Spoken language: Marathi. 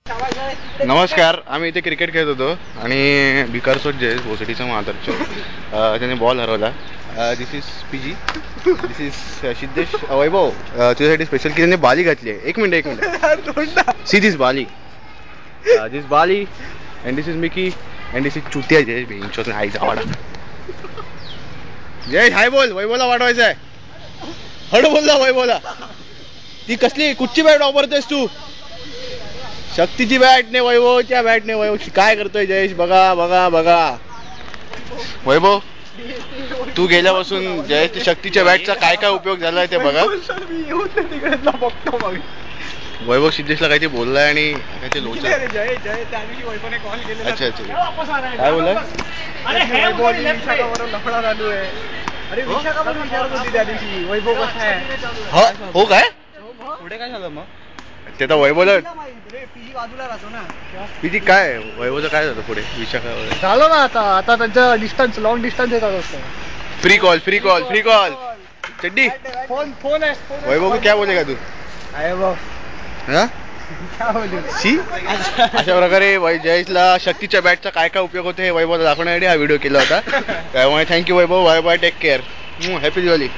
नमस्कार. आम्ही इथे क्रिकेट खेळत होतो आणि भिकारसोट जे भोसडीचा महादरच्या त्याने बॉल हरवला. This is PG, this is Siddhesh. Vaibhav तुझ्यासाठी स्पेशल की त्याने बाली घातली आहे. एक मिनिट सी दिस बाली, दिस बाली and this is Mickey and this is चुतिया जयेश बेंचोत आईचा वाडा. जयेश हाय बोल, वैभवला वाढवायचं आहे. हळू बोलला वैभवला. ती कसली कुठची बॅट वापरतोयस तू? शक्तीची बॅट ने वैभवच्या बॅट ने वैभव काय करतोय जयेश? बघा बघा बघा वैभव, तू गेल्यापासून जयेश शक्तीच्या बॅटचा काय काय उपयोग झालाय ते बघा. वैभव सिद्धेशला काहीतरी बोललाय आणि काहीतरी लोच. अच्छा अच्छा, काय बोललाय? हो काय पुढे काय झालं मग? ते तर वैभवला पीजी बाजूला राहतो ना. किती काय वैभवचं काय झालं पुढे विशाखा झालं ना आता आता त्यांचं डिस्टन्स लॉंग डिस्टन्स येतात असतं. Free call free call free call चड्डी. फोन आहे वैभव को क्या बोलेगा तू? हा सी अशा प्रकारे जयेशला शक्तीच्या बॅटचा काय काय उपयोग होते हे वैभवला दाखवण्यासाठी हा व्हिडिओ केला होता. त्यामुळे thank you Vaibhav. Bye bye, take care, happy Diwali.